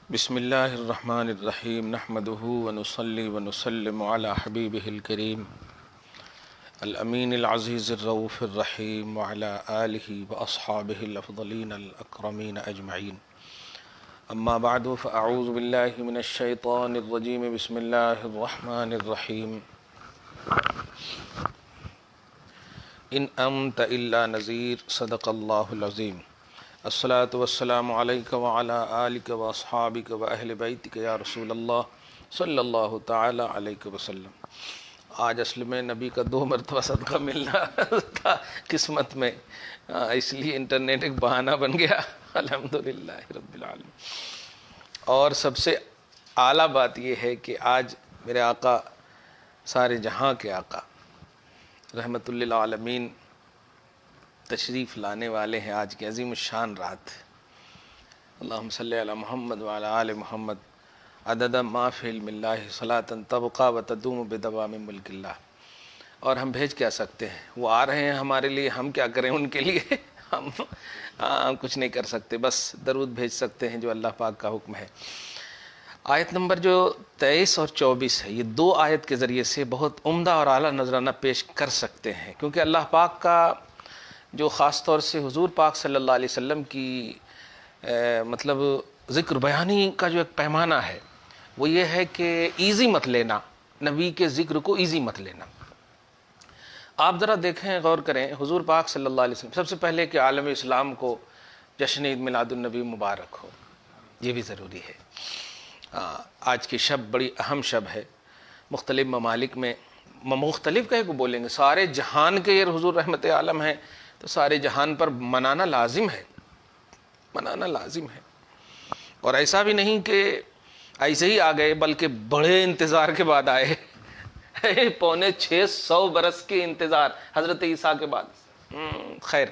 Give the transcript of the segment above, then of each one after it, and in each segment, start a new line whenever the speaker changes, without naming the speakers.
بسم اللہ الرحمن الرحیم نحمده ونصلی ونسلم علی حبیبہ الکریم الامین العزیز الرؤوف الرحیم وعلی آلہ واصحابہ الافضلین الاکرمین اجمعین اما بعد فاعوذ باللہ من الشیطان الرجیم بسم اللہ الرحمن الرحیم ان انت الا نذیر صدق اللہ العظیم الصلاۃ والسلام علیک وعلی آلک واصحابک واہل بیتک یا رسول اللہ صلی اللہ تعالی علیہ وسلم۔ آج اصل میں نبی کا 2 مرتبہ صدقہ ملنا تھا قسمت میں، اس لیے انٹرنیٹ ایک بہانہ بن گیا، الحمدللہ رب العالمین۔ اور سب سے اعلیٰ بات یہ ہے کہ آج میرے آقا، سارے جہاں کے آقا رحمت للعالمین تشریف لانے والے ہیں آج کی عظیم الشان رات۔ اللہم صلی علی محمد وعلی آل محمد عدد ما فی علم اللہ صلاۃ تبقی و تدوم بدوام ملک اللہ۔ اور ہم بھیج کیا سکتے ہیں، وہ آ رہے ہیں ہمارے لیے، ہم کیا کریں ان کے لیے؟ ہم کچھ نہیں کر سکتے، بس درود بھیج سکتے ہیں جو اللہ پاک کا حکم ہے۔ آیت نمبر جو 23 اور 24 ہے، یہ 2 آیت کے ذریعے سے بہت عمدہ اور اعلیٰ نذرانہ پیش کر سکتے ہیں، کیونکہ اللہ پاک کا جو خاص طور سے حضور پاک صلی اللہ علیہ وسلم کی مطلب ذکر بیانی کا جو ایک پیمانہ ہے وہ یہ ہے کہ ایزی مت لینا، نبی کے ذکر کو ایزی مت لینا۔ آپ ذرا دیکھیں، غور کریں، حضور پاک صلی اللہ علیہ وسلم سب سے پہلے کہ عالم اسلام کو جشن عید میلاد النبی مبارک ہو، یہ بھی ضروری ہے۔ آج کی شب بڑی اہم شب ہے، مختلف ممالک میں مختلف کہے کو بولیں گے، سارے جہان کے یہ حضور رحمت عالم ہیں تو سارے جہان پر منانا لازم ہے، منانا لازم ہے۔ اور ایسا بھی نہیں کہ ایسے ہی آ گئے، بلکہ بڑے انتظار کے بعد آئے، 650 برس کے انتظار حضرت عیسیٰ کے بعد۔ خیر،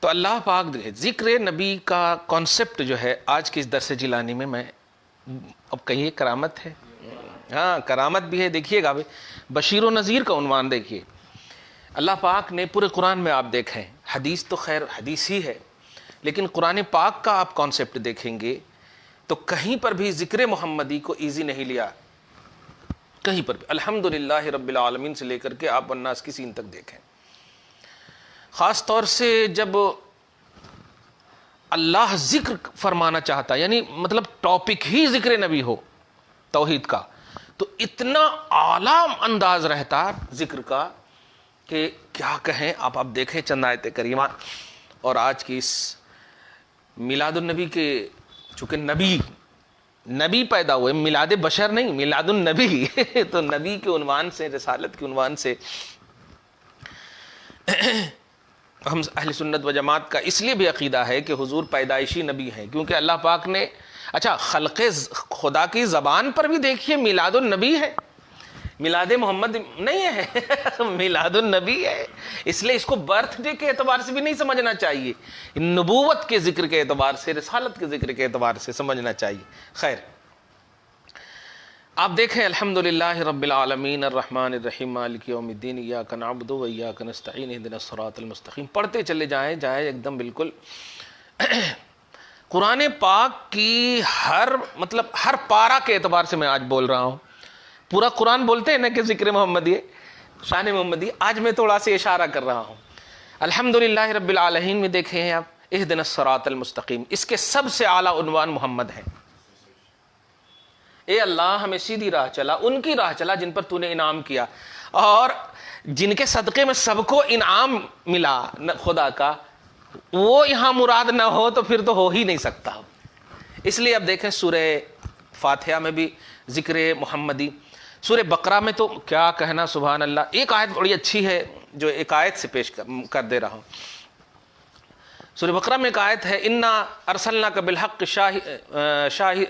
تو اللہ پاک ذکر نبی کا کانسیپٹ جو ہے آج کی اس درس جیلانی میں اب کہیے کرامت ہے، ہاں کرامت بھی ہے۔ دیکھیے گا بشیر و نذیر کا عنوان دیکھیے، اللہ پاک نے پورے قرآن میں آپ دیکھیں، حدیث تو خیر حدیث ہی ہے، لیکن قرآن پاک کا آپ کانسیپٹ دیکھیں گے تو کہیں پر بھی ذکر محمدی کو ایزی نہیں لیا، کہیں پر بھی۔ الحمدللہ رب العالمین سے لے کر کے آپ والناس کی سین تک دیکھیں، خاص طور سے جب اللہ ذکر فرمانا چاہتا، یعنی مطلب ٹاپک ہی ذکر نبی ہو توحید کا، تو اتنا اعلیٰ انداز رہتا ذکر کا کہ کیا کہیں۔ آپ دیکھیں چند آیت کریمہ، اور آج کی اس میلاد النبی کے، چونکہ نبی پیدا ہوئے، میلاد بشر نہیں، میلاد النبی تو نبی کے عنوان سے، رسالت کے عنوان سے ہم اہل سنت و جماعت کا اس لیے بھی عقیدہ ہے کہ حضور پیدائشی نبی ہیں، کیونکہ اللہ پاک نے خلق خدا کی زبان پر بھی دیکھیے میلاد النبی ہے، میلاد محمد نہیں ہے، میلاد النبی ہے۔ اس لیے اس کو برتھ ڈے کے اعتبار سے بھی نہیں سمجھنا چاہیے، نبوت کے ذکر کے اعتبار سے، رسالت کے ذکر کے اعتبار سے سمجھنا چاہیے۔ خیر، آپ دیکھیں الحمدللہ رب العالمین الرحمن الرحیم مالک یوم الدین ایاک نعبد و ایاک نستعین اہدنا الصراط المستقیم، پڑھتے چلے جائیں ایک دم بالکل۔ قرآن پاک کی ہر پارہ کے اعتبار سے میں آج بول رہا ہوں، پورا قرآن بولتے ہیں نا کہ ذکر محمدی، شان محمدی، آج میں تھوڑا سا اشارہ کر رہا ہوں۔ الحمدللہ رب العالمین میں دیکھیں ہیں آپ، اہدنا الصراط المستقیم، اس کے سب سے اعلیٰ عنوان محمد ہے۔ اے اللہ ہمیں سیدھی راہ چلا، ان کی راہ چلا جن پر تو نے انعام کیا، اور جن کے صدقے میں سب کو انعام ملا خدا کا، وہ یہاں مراد نہ ہو تو پھر تو ہو ہی نہیں سکتا۔ اس لیے اب دیکھیں سورہ فاتحہ میں بھی ذکر محمدی، سورہ بقرہ میں تو کیا کہنا، سبحان اللہ۔ ایک آیت بڑی اچھی ہے جو ایک آیت سے پیش کر دے رہا ہوں، سورہ بقرہ میں ایک آیت ہے، انا ارسلناک بالحق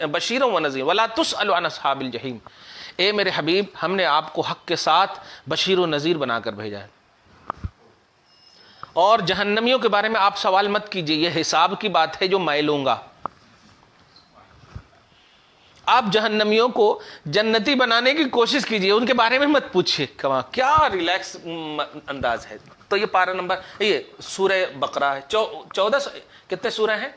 بشیرا ونذیرا ولا تسأل عن اصحاب الجحیم، اے میرے حبیب ہم نے آپ کو حق کے ساتھ بشیر و نذیر بنا کر بھیجا ہے، اور جہنمیوں کے بارے میں آپ سوال مت کیجئے، یہ حساب کی بات ہے جو میں لوں گا۔ آپ جہنمیوں کو جنتی بنانے کی کوشش کیجئے، ان کے بارے میں مت پوچھیے کیا ریلیکس انداز ہے۔ تو یہ پارہ نمبر، یہ سورہ بقرہ ہے، 14 کتنے سورہ ہیں؟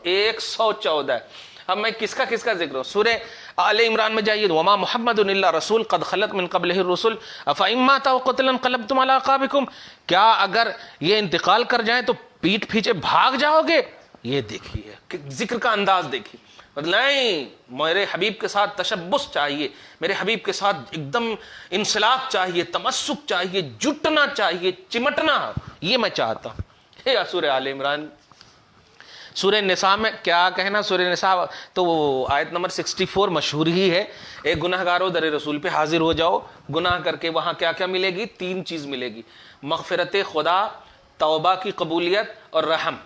114۔ اب میں کس کا ذکر ہوں؟ سورہ آل عمران میں جائیے، وما محمد الا رسول قد خلت من قبلہ الرسل افئن مات او قتل انقلبتم علی اعقابکم، کیا اگر یہ انتقال کر جائیں تو پیٹ پیچھے بھاگ جاؤ گے؟ یہ دیکھیے کہ ذکر کا انداز دیکھیے۔ نہیں، میرے حبیب کے ساتھ تشبث چاہیے، میرے حبیب کے ساتھ ایک دم انسلاک چاہیے، تمسک چاہیے، جٹنا چاہیے، چمٹنا، یہ میں چاہتا ہوں۔ یہ سورہ آل عمران۔ سورہ نساء میں کیا کہنا؟ سورہ نساء تو آیت نمبر 64 مشہور ہی ہے، ایک گناہ گارو در رسول پہ حاضر ہو جاؤ، گناہ کر کے وہاں کیا کیا ملے گی؟ 3 چیز ملے گی، مغفرت خدا، توبہ کی قبولیت اور رحم۔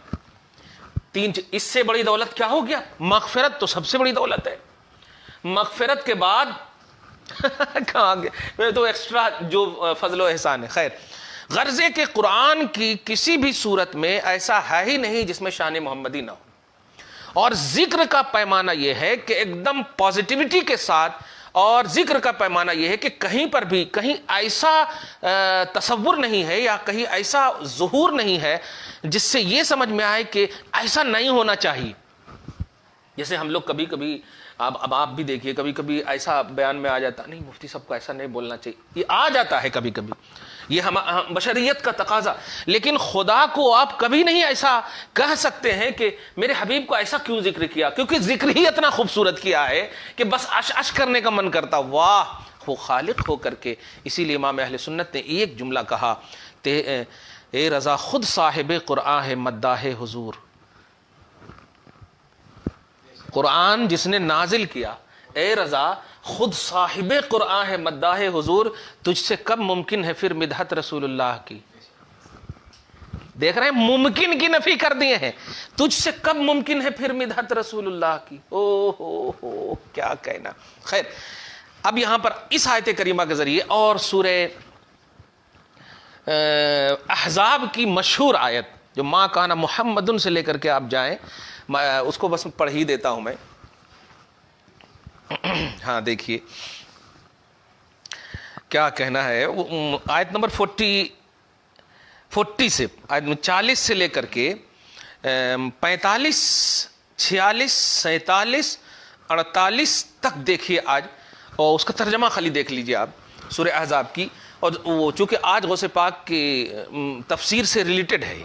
3 چیز، اس سے بڑی دولت کیا ہو گیا؟ مغفرت تو سب سے بڑی دولت ہے۔ مغفرت کے بعد کہاں گیا پھر تو ایکسٹرا جو فضل و احسان ہے۔ خیر، غرض ہے کہ قرآن کی کسی بھی صورت میں ایسا ہے ہی نہیں جس میں شان محمدی نہ ہو، اور ذکر کا پیمانہ یہ ہے کہ ایک دم پازیٹیوٹی کے ساتھ، اور ذکر کا پیمانہ یہ ہے کہ کہیں پر بھی کہیں ایسا تصور نہیں ہے یا کہیں ایسا ظہور نہیں ہے جس سے یہ سمجھ میں آئے کہ ایسا نہیں ہونا چاہیے۔ جیسے ہم لوگ کبھی کبھی، اب آپ بھی دیکھیے، کبھی کبھی ایسا بیان میں آ جاتا، نہیں مفتی صاحب کو ایسا نہیں بولنا چاہیے، یہ آ جاتا ہے کبھی کبھی، یہ بشریت کا تقاضا، لیکن خدا کو آپ کبھی نہیں ایسا کہہ سکتے ہیں کہ میرے حبیب کو ایسا کیوں ذکر کیا، کیونکہ ذکر ہی اتنا خوبصورت کیا ہے کہ بس اش کرنے کا من کرتا، واہ وہ خالق ہو کر کے۔ اسی لیے امام اہل سنت نے ایک جملہ کہا، اے رضا خود صاحب قرآن ہے مداح حضور، قرآن جس نے نازل کیا، اے رضا خود صاحب قرآن ہے مداح حضور، تجھ سے کب ممکن ہے پھر مدحت رسول اللہ کی؟ دیکھ رہے ہیں، ممکن کی نفی کر دیے ہیں، تجھ سے کب ممکن ہے پھر مدحت رسول اللہ کی؟ او ہو کیا کہنا۔ خیر، اب یہاں پر اس آیت کریمہ کے ذریعے اور سورہ احزاب کی مشہور آیت جو ما کان محمد سے لے کر کے آپ جائیں، اس کو بس پڑھ ہی دیتا ہوں میں۔ ہاں دیکھیے کیا کہنا ہے، آیت نمبر 40 سے، آیت 40 سے لے کر کے 45 46 47 48 تک دیکھیے آج، اور اس کا ترجمہ خالی دیکھ لیجیے آپ سورہ احزاب کی، اور وہ چونکہ آج غوث پاک کی تفسیر سے ریلیٹڈ ہے،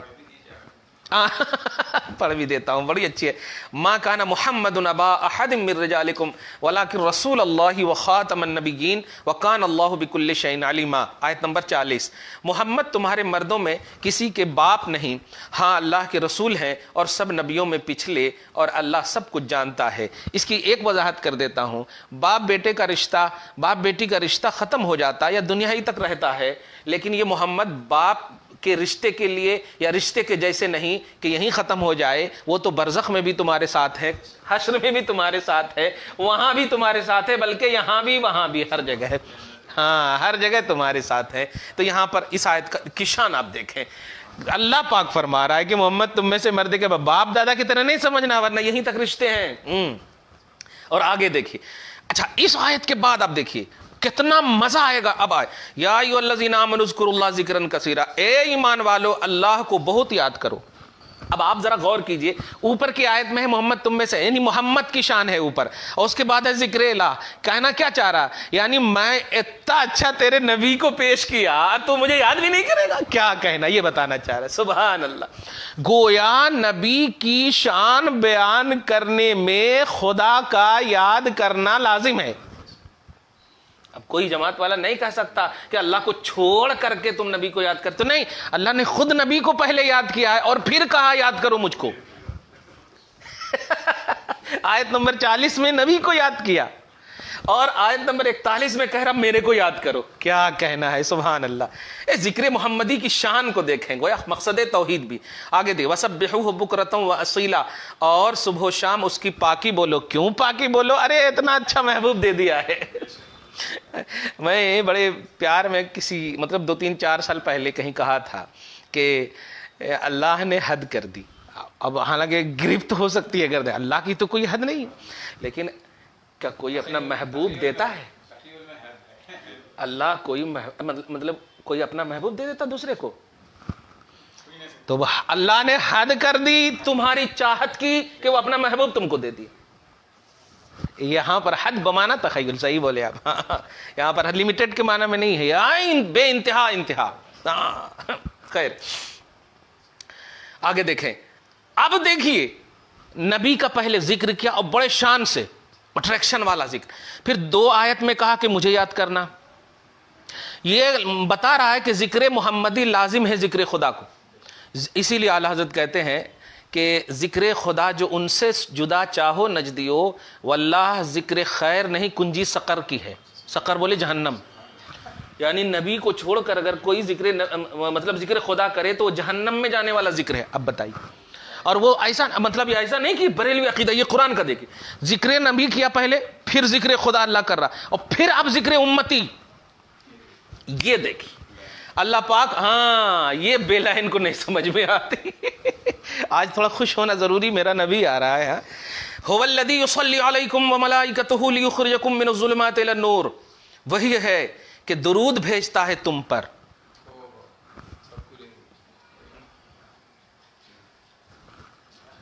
پڑھ بھی دیتا ہوں، بڑی اچھی ہے۔ ما کان محمد ابا احد من رجالکم ولکن رسول اللہ وخاتم النبیین وکان اللہ بکل شیء علیما۔ آیت نمبر 40، محمد تمہارے مردوں میں کسی کے باپ نہیں، ہاں اللہ کے رسول ہیں اور سب نبیوں میں پچھلے، اور اللہ سب کچھ جانتا ہے۔ اس کی ایک وضاحت کر دیتا ہوں، باپ بیٹے کا رشتہ، باپ بیٹی کا رشتہ ختم ہو جاتا ہے یا دنیا ہی تک رہتا ہے، لیکن یہ محمد باپ کے رشتے کے لیے یا رشتے کے جیسے نہیں کہ یہیں ختم ہو جائے، وہ تو برزخ میں بھی تمہارے ساتھ ہے، حشر میں بھی تمہارے ساتھ ہے، وہاں بھی تمہارے ساتھ ہے، بلکہ یہاں بھی وہاں بھی، ہر جگہ ہے، ہاں ہر جگہ تمہارے ساتھ ہے۔ تو یہاں پر اس آیت کی شان آپ دیکھیں، اللہ پاک فرما رہا ہے کہ محمد تم میں سے مرد کے باپ دادا کی طرح نہیں سمجھنا، ورنہ یہیں تک رشتے ہیں۔ اور آگے دیکھیے، اچھا اس آیت کے بعد آپ دیکھیے کتنا مزہ آئے گا۔ اب آئے، یا ایھا الذین آمنوا اذکروا اللہ ذکرا کثیرا، اے ایمان والو اللہ کو بہت یاد کرو۔ اب آپ ذرا غور کیجئے، اوپر کی آیت میں ہے محمد تم میں سے، یعنی محمد کی شان ہے اوپر، اور اس کے بعد ہے ذکر الہ۔ کہنا کیا چاہ رہا؟ یعنی میں اتنا اچھا تیرے نبی کو پیش کیا تو مجھے یاد بھی نہیں کرے گا، کیا کہنا یہ بتانا چاہ رہا ہے۔ سبحان اللہ، گویا نبی کی شان بیان کرنے میں خدا کا یاد کرنا لازم ہے۔ اب کوئی جماعت والا نہیں کہہ سکتا کہ اللہ کو چھوڑ کر کے تم نبی کو یاد کرتے، نہیں، اللہ نے خود نبی کو پہلے یاد کیا ہے اور پھر کہا یاد کرو مجھ کو۔ آیت نمبر 40 میں نبی کو یاد کیا، اور آیت نمبر 41 میں کہہ رہا میرے کو یاد کرو، کیا کہنا ہے۔ سبحان اللہ، ذکر محمدی کی شان کو دیکھیں، گویا مقصد توحید بھی آگے دے، وَسَبِّحُوهُ بُكْرَةً وَأَصِيلًا، اور صبح و شام اس کی پاکی بولو۔ کیوں پاکی بولو؟ ارے اتنا اچھا محبوب دے دیا ہے۔ میں بڑے پیار میں کسی مطلب 2-3-4 سال پہلے کہیں کہا تھا کہ اللہ نے حد کر دی۔ اب حالانکہ گرفت ہو سکتی ہے اگر اللہ کی تو کوئی حد نہیں، لیکن کیا کوئی اپنا محبوب دیتا ہے؟ اللہ کوئی مطلب کوئی اپنا محبوب دے دیتا دوسرے کو؟ تو اللہ نے حد کر دی تمہاری چاہت کی کہ وہ اپنا محبوب تم کو دے دیا. یہاں پر حد بمانا تخیل، صحیح بولے آپ. یہاں پر حد لمیٹڈ کے معنی میں نہیں ہے، بے انتہا انتہا. خیر آگے دیکھیں. اب دیکھیے نبی کا پہلے ذکر کیا اور بڑے شان سے اٹریکشن والا ذکر، پھر 2 آیت میں کہا کہ مجھے یاد کرنا. یہ بتا رہا ہے کہ ذکر محمدی لازم ہے ذکر خدا کو. اسی لیے اعلیٰ حضرت کہتے ہیں کہ ذکر خدا جو ان سے جدا چاہو نجدیو، واللہ ذکر خیر نہیں کنجی سقر کی ہے. سقر بولے جہنم، یعنی نبی کو چھوڑ کر اگر کوئی ذکر خدا کرے تو وہ جہنم میں جانے والا ذکر ہے. اب بتائیے. اور وہ ایسا مطلب ایسا نہیں کہ بریلوی عقیدہ، یہ قرآن کا دیکھیے. ذکر نبی کیا پہلے، پھر ذکر خدا اللہ کر رہا، اور پھر اب ذکر امتی. یہ دیکھیے اللہ پاک. ہاں یہ بیلا ان کو نہیں سمجھ میں آتی. آج تھوڑا خوش ہونا ضروری، میرا نبی آ رہا ہے. هو الذی یصلی علیکم وملائکتہ لیخرجکم من الظلمات الی النور. وہی ہے کہ درود بھیجتا ہے تم پر.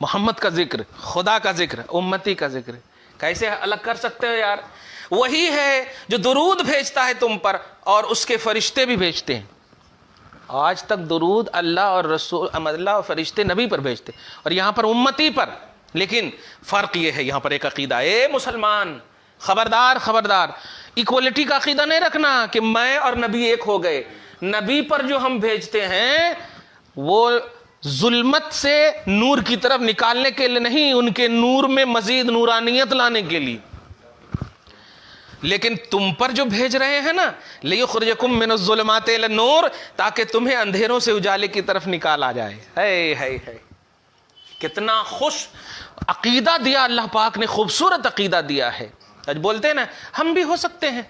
محمد کا ذکر، خدا کا ذکر، امتی کا ذکر کیسے الگ کر سکتے ہو یار؟ وہی ہے جو درود بھیجتا ہے تم پر، اور اس کے فرشتے بھی بھیجتے ہیں. آج تک درود اللہ اور رسول اللہ اور فرشتے نبی پر بھیجتے، اور یہاں پر امتی پر. لیکن فرق یہ ہے یہاں پر ایک عقیدہ. اے مسلمان خبردار خبردار، ایکوالٹی کا عقیدہ نہیں رکھنا کہ میں اور نبی ایک ہو گئے. نبی پر جو ہم بھیجتے ہیں وہ ظلمت سے نور کی طرف نکالنے کے لیے نہیں، ان کے نور میں مزید نورانیت لانے کے لیے. لیکن تم پر جو بھیج رہے ہیں نا، لیخرجکم من الظلمات الی النور، تاکہ تمہیں اندھیروں سے اجالے کی طرف نکال آ جائے. ہے کتنا خوش عقیدہ دیا اللہ پاک نے، خوبصورت عقیدہ دیا ہے. آج بولتے ہیں نا ہم بھی ہو سکتے ہیں.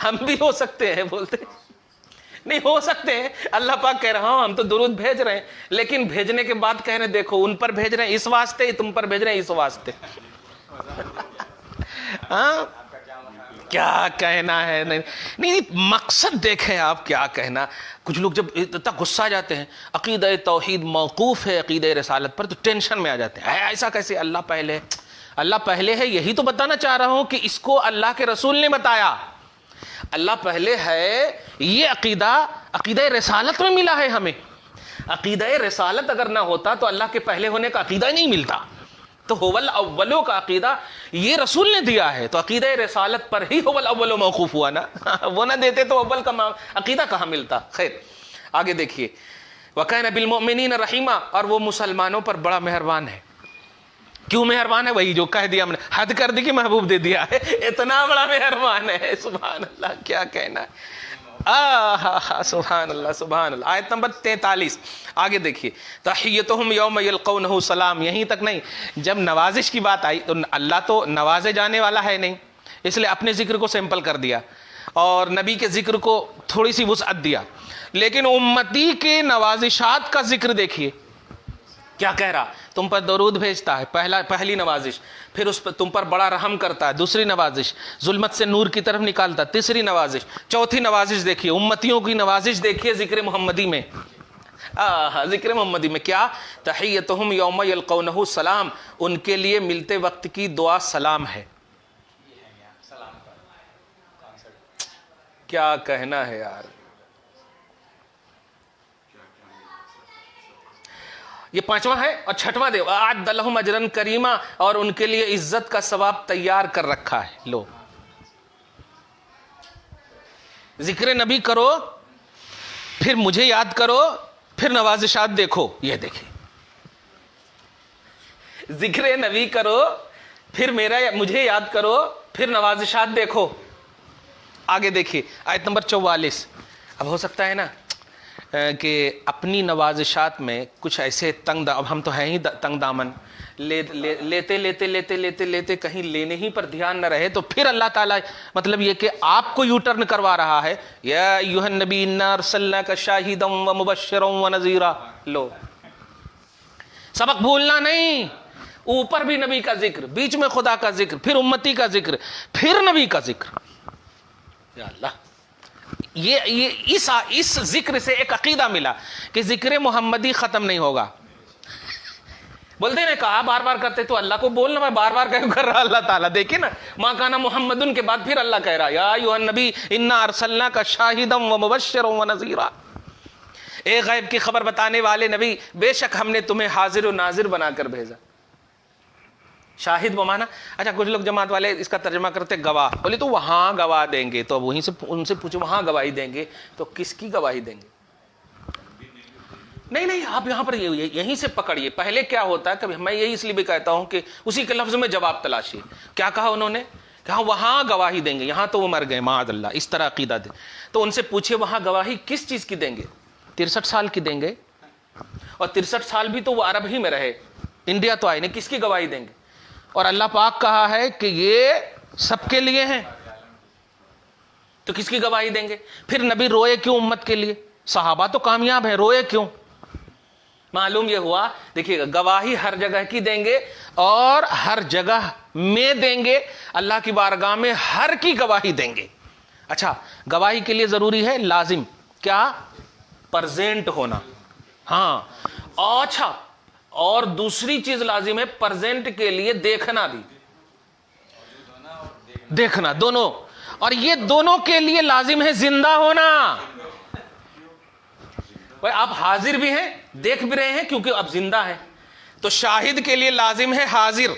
ہم بھی ہو سکتے ہیں، بولتے نہیں ہو سکتے ہیں. اللہ پاک کہہ رہا ہوں ہم تو درود بھیج رہے ہیں، لیکن بھیجنے کے بعد کہہ رہے ہیں دیکھو ان پر بھیج رہے ہیں اس واسطے، تم پر بھیج رہے ہیں اس واسطے. ہاں کیا کہنا ہے. نہیں مقصد دیکھیں آپ کیا کہنا. کچھ لوگ جب اتنا غصہ آ جاتے ہیں عقیدہ توحید موقوف ہے عقیدہ رسالت پر، تو ٹینشن میں آ جاتے ہیں. ایسا کیسے؟ اللہ پہلے ہے. یہی تو بتانا چاہ رہا ہوں کہ اس کو اللہ کے رسول نے بتایا. اللہ پہلے ہے. یہ عقیدہ رسالت میں ملا ہے ہمیں. عقیدہ رسالت اگر نہ ہوتا تو اللہ کے پہلے ہونے کا عقیدہ نہیں ملتا. تو هو الاولو کا عقیدہ یہ رسول نے دیا ہے، تو عقیدہ رسالت پر ہی هو الاولو موقوف ہوا نا. وہ نہ دیتے تو اول کا عقیدہ کہاں ملتا. خیر آگے دیکھیے. وَكَانَ بِالْمُؤْمِنِينَ رَحِيمًا، اور وہ مسلمانوں پر بڑا مہربان ہے. کیوں مہربان ہے؟ وہی جو کہہ دیا ہم نے، حد کر دی کہ محبوب دے دیا ہے. اتنا بڑا مہربان ہے. سبحان اللہ، کیا کہنا ہے. سبحان اللہ سبحان اللہ. آیت نمبر 43 آگے دیکھیے. تحیتہم یوم یلقونہ سلام. یہیں تک نہیں، جب نوازش کی بات آئی تو اللہ تو نوازے جانے والا ہے نہیں، اس لیے اپنے ذکر کو سمپل کر دیا اور نبی کے ذکر کو تھوڑی سی وسعت دیا. لیکن امتی کے نوازشات کا ذکر دیکھیے کیا کہہ رہا. تم پر درود بھیجتا ہے، پہلی نوازش. پھر اس پر تم پر بڑا رحم کرتا ہے، دوسری نوازش. ظلمت سے نور کی طرف نکالتا، تیسری نوازش. چوتھی نوازش دیکھیے، امتیوں کی نوازش دیکھیے ذکر محمدی میں. ذکر محمدی میں کیا؟ تحیتہم یوم یلقونہ سلام. ان کے لیے ملتے وقت کی دعا سلام ہے. کیا کہنا ہے یار. یہ 5واں ہے. اور 6واں دے اعد لہم اجرا کریما، اور ان کے لیے عزت کا ثواب تیار کر رکھا ہے. لو ذکر نبی کرو، پھر مجھے یاد کرو، پھر نوازشات دیکھو. یہ دیکھیں ذکر نبی کرو، پھر مجھے یاد کرو، پھر نوازشات دیکھو. آگے دیکھیے آیت نمبر 44. اب ہو سکتا ہے نا کہ اپنی نوازشات میں کچھ ایسے اب ہم تو ہیں ہی تنگ دامن، لیتے لیتے لیتے لیتے لیتے کہیں لینے ہی پر دھیان نہ رہے، تو پھر اللہ تعالیٰ مطلب یہ کہ آپ کو یو ٹرن کروا رہا ہے. یا ایھا النبی انا ارسلناک شاہدا ومبشرا ونذیرا. لو سبق بھولنا نہیں. اوپر بھی نبی کا ذکر، بیچ میں خدا کا ذکر، پھر امتی کا ذکر، پھر نبی کا ذکر. یا اللہ، یہ اس ذکر سے ایک عقیدہ ملا کہ ذکر محمدی ختم نہیں ہوگا. بولتے نے کہا بار بار کرتے تو اللہ کو بولنا، میں بار بار کر رہا اللہ تعالیٰ. دیکھیں نا، ماں کانا محمد کے بعد پھر اللہ کہہ رہا یا ایھا النبی انا ارسلناک شاہدا ومبشرا ونذیرا. اے غیب کی خبر بتانے والے نبی، بے شک ہم نے تمہیں حاضر و ناظر بنا کر بھیجا. شاہد بمانا، اچھا کچھ لوگ جماعت والے اس کا ترجمہ کرتے گواہ. بولے تو وہاں گواہ دیں گے، تو وہیں سے ان سے پوچھو وہاں گواہی دیں گے تو کس کی گواہی دیں گے؟ نہیں آپ یہاں پر یہیں سے پکڑیے. پہلے کیا ہوتا ہے، کبھی میں یہی اس لیے بھی کہتا ہوں کہ اسی کے لفظ میں جواب تلاشیے. کیا کہا انہوں نے؟ کہا وہاں گواہی دیں گے، یہاں تو وہ مر گئے معاذ اللہ، اس طرح عقیدہ دے. تو ان سے پوچھے وہاں گواہی کس چیز کی دیں گے؟ 63 سال کی دیں گے، اور 63 سال بھی تو وہ عرب ہی میں رہے، انڈیا تو آئے نہیں. کس کی گواہی دیں گے؟ اور اللہ پاک کہا ہے کہ یہ سب کے لیے ہیں، تو کس کی گواہی دیں گے؟ پھر نبی روئے کیوں امت کے لیے؟ صحابہ تو کامیاب ہیں، روئے کیوں؟ معلوم یہ ہوا، دیکھیے گواہی ہر جگہ کی دیں گے اور ہر جگہ میں دیں گے، اللہ کی بارگاہ میں ہر کی گواہی دیں گے. اچھا، گواہی کے لیے ضروری ہے لازم کیا؟ پرزینٹ ہونا. ہاں، اچھا، اور دوسری چیز لازم ہے پرزینٹ کے لیے دیکھنا بھی، دیکھنا دونوں. اور یہ دونوں کے لیے لازم ہے زندہ ہونا. آپ حاضر بھی ہیں، دیکھ بھی رہے ہیں کیونکہ اب زندہ ہیں. تو شاہد کے لیے لازم ہے حاضر،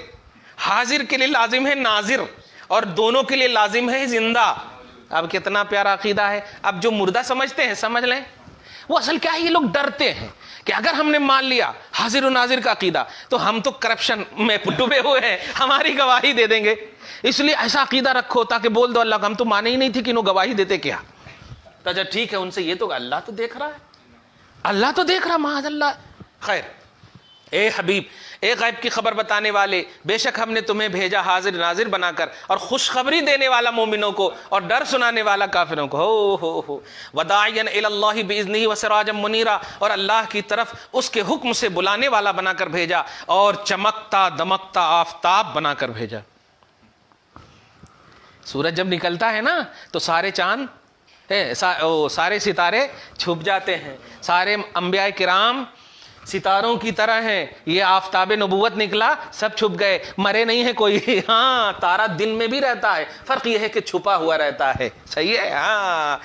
حاضر کے لیے لازم ہے ناظر، اور دونوں کے لیے لازم ہے زندہ. اب کتنا پیارا عقیدہ ہے. اب جو مردہ سمجھتے ہیں سمجھ لیں. وہ اصل کیا ہے، یہ لوگ ڈرتے ہیں کہ اگر ہم نے مان لیا حاضر و ناظر کا عقیدہ تو ہم تو کرپشن میں ڈوبے ہوئے ہیں، ہماری گواہی دے دیں گے. اس لیے ایسا عقیدہ رکھو تاکہ بول دو اللہ کو ہم تو مانے ہی نہیں تھی کہ انہوں گواہی دیتے کیا. تو اچھا ٹھیک ہے، ان سے یہ تو اللہ تو دیکھ رہا ہے، اللہ تو دیکھ رہا معاذ اللہ. خیر، اے حبیب، اے غیب کی خبر بتانے والے، بے شک ہم نے تمہیں بھیجا حاضر ناظر بنا کر، اور خوشخبری دینے والا مومنوں کو اور ڈر سنانے والا کافروں کو. ہو وداعیا الی اللہ باذنہ وسراجا منیرا، اور اللہ کی طرف اس کے حکم سے بلانے والا بنا کر بھیجا اور چمکتا دمکتا آفتاب بنا کر بھیجا. سورج جب نکلتا ہے نا تو سارے چاند، سارے ستارے چھپ جاتے ہیں. سارے انبیاء کرام ستاروں کی طرح ہیں. یہ آفتاب نبوت نکلا، سب چھپ گئے، مرے نہیں ہے کوئی. ہاں، تارا دن میں بھی رہتا ہے، فرق یہ ہے کہ چھپا ہوا رہتا ہے. صحیح ہے. ہاں،